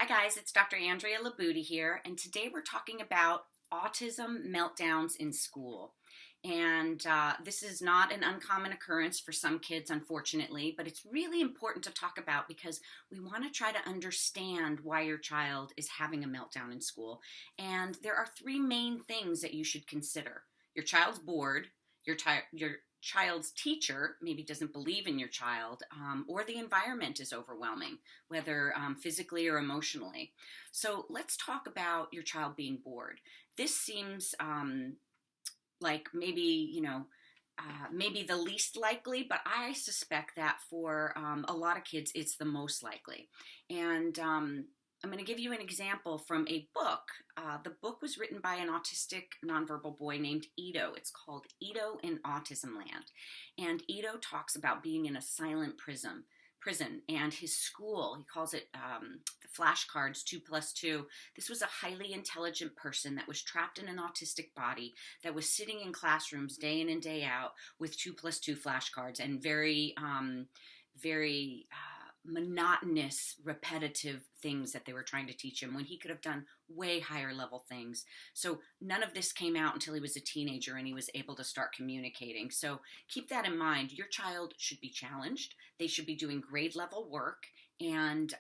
guys, it's Dr. Andrea Labuti here, and today we're talking about autism meltdowns in school. And this is not an uncommon occurrence for some kids, unfortunately, but it's really important to talk about because we want to try to understand why your child is having a meltdown in school. And there are three main things that you should consider. Your child's bored, your child's teacher maybe doesn't believe in your child, or the environment is overwhelming, whether physically or emotionally. So let's talk about your child being bored. This seems like maybe the least likely, but I suspect that for a lot of kids, it's the most likely. And I'm going to give you an example from a book. The book was written by an autistic nonverbal boy named Ito. It's called Ito in Autismland. And Ito talks about being in a silent prison and his school, he calls it the flashcards 2+2. This was a highly intelligent person that was trapped in an autistic body that was sitting in classrooms day in and day out with 2+2 flashcards and very monotonous, repetitive things that they were trying to teach him when he could have done way higher level things. So none of this came out until he was a teenager and he was able to start communicating. So keep that in mind. Your child should be challenged. They should be doing grade level work, and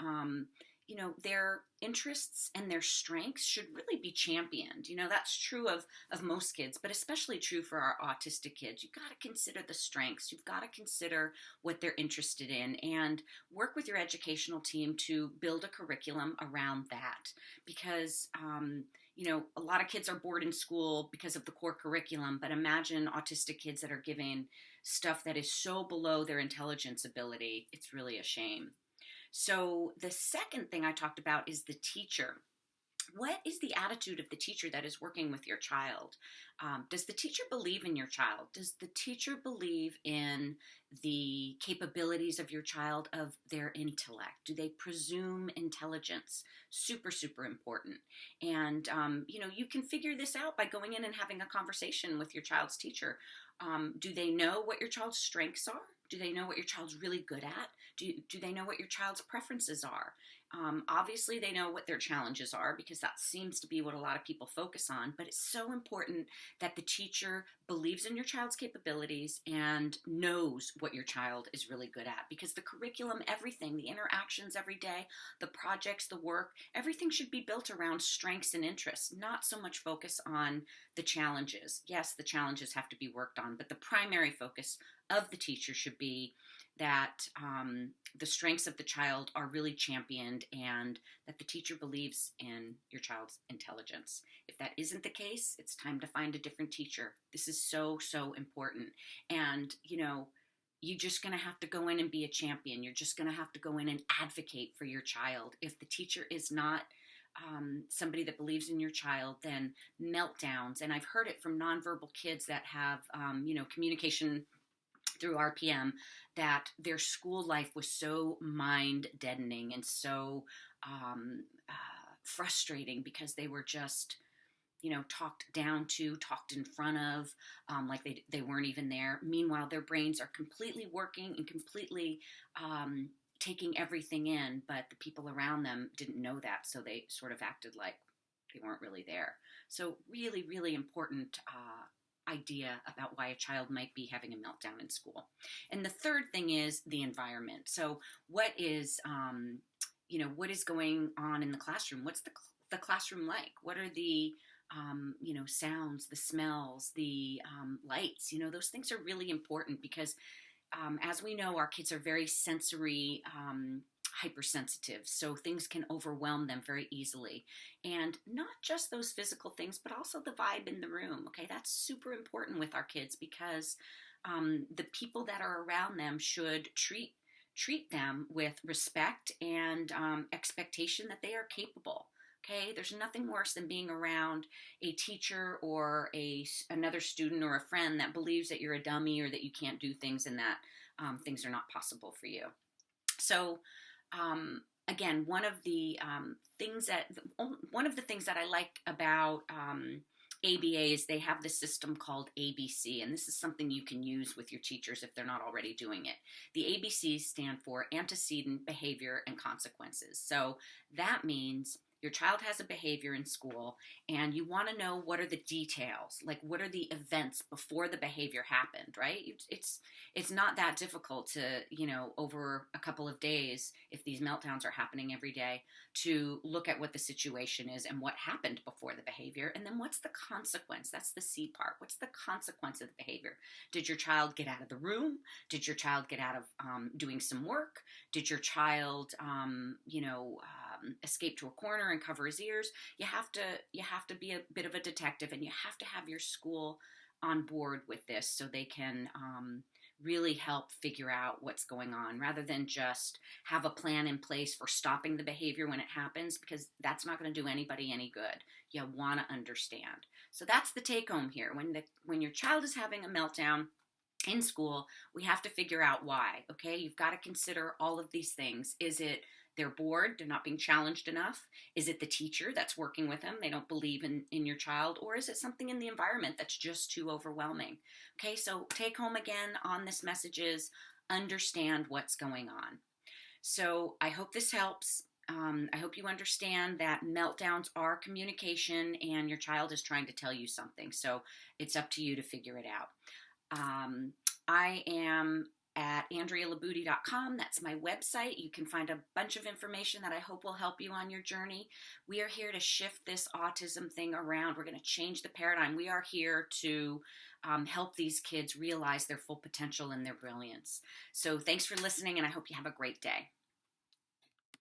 their interests and their strengths should really be championed. That's true of most kids, but especially true for our autistic kids. You've got to consider the strengths. You've got to consider what they're interested in and work with your educational team to build a curriculum around that. Because, a lot of kids are bored in school because of the core curriculum, but imagine autistic kids that are given stuff that is so below their intelligence ability. It's really a shame. So the second thing I talked about is the teacher. What is the attitude of the teacher that is working with your child? Does the teacher believe in your child? Does the teacher believe in the capabilities of your child, of their intellect? Do they presume intelligence? Super, super important. And, you can figure this out by going in and having a conversation with your child's teacher. Do they know what your child's strengths are? Do they know what your child's really good at? Do they know what your child's preferences are? Obviously, they know what their challenges are because that seems to be what a lot of people focus on. But it's so important that the teacher believes in your child's capabilities and knows what your child is really good at, because the curriculum, everything, the interactions every day, the projects, the work, everything should be built around strengths and interests, not so much focus on the challenges. Yes, the challenges have to be worked on, but the primary focus of the teacher should be that the strengths of the child are really championed and that the teacher believes in your child's intelligence. If that isn't the case, it's time to find a different teacher. This is so, so important. And, you're just going to have to go in and be a champion. You're just going to have to go in and advocate for your child. If the teacher is not somebody that believes in your child, then meltdowns, and I've heard it from nonverbal kids that have, communication through RPM, that their school life was so mind deadening and so frustrating because they were just, talked down to, talked in front of, like they weren't even there. Meanwhile, their brains are completely working and completely taking everything in, but the people around them didn't know that, so they sort of acted like they weren't really there. So really, really important idea about why a child might be having a meltdown in school. And the third thing is the environment. So what is, what is going on in the classroom? What's the classroom like? What are the, sounds, the smells, the lights? Those things are really important because as we know, our kids are very sensory hypersensitive, so things can overwhelm them very easily. And not just those physical things, but also the vibe in the room. Okay, that's super important with our kids because the people that are around them should treat them with respect and expectation that they are capable. Okay, there's nothing worse than being around a teacher or another student or a friend that believes that you're a dummy or that you can't do things and that things are not possible for you. So again, one of the things that I like about ABAs, they have this system called ABC, and this is something you can use with your teachers if they're not already doing it. The ABCs stand for antecedent, behavior, and consequences. So that means your child has a behavior in school and you want to know what are the details, like what are the events before the behavior happened, right? It's not that difficult to, over a couple of days, if these meltdowns are happening every day, to look at what the situation is and what happened before the behavior, and then what's the consequence. That's the C part. What's the consequence of the behavior? Did your child get out of the room? Did your child get out of doing some work? Did your child escape to a corner and cover his ears? You have to be a bit of a detective, and you have to have your school on board with this so they can really help figure out what's going on, rather than just have a plan in place for stopping the behavior when it happens, because that's not going to do anybody any good. You want to understand. So that's the take home here. When your child is having a meltdown in school, we have to figure out why. Okay, you've got to consider all of these things. Is it they're bored, they're not being challenged enough? Is it the teacher that's working with them, they don't believe in your child? Or is it something in the environment that's just too overwhelming? Okay, so take home again on this message is understand what's going on. So I hope this helps. I hope you understand that meltdowns are communication and your child is trying to tell you something. So it's up to you to figure it out. I am at AndreaLabuti.com. That's my website. You can find a bunch of information that I hope will help you on your journey. We are here to shift this autism thing around. We're going to change the paradigm. We are here to help these kids realize their full potential and their brilliance. So thanks for listening, and I hope you have a great day.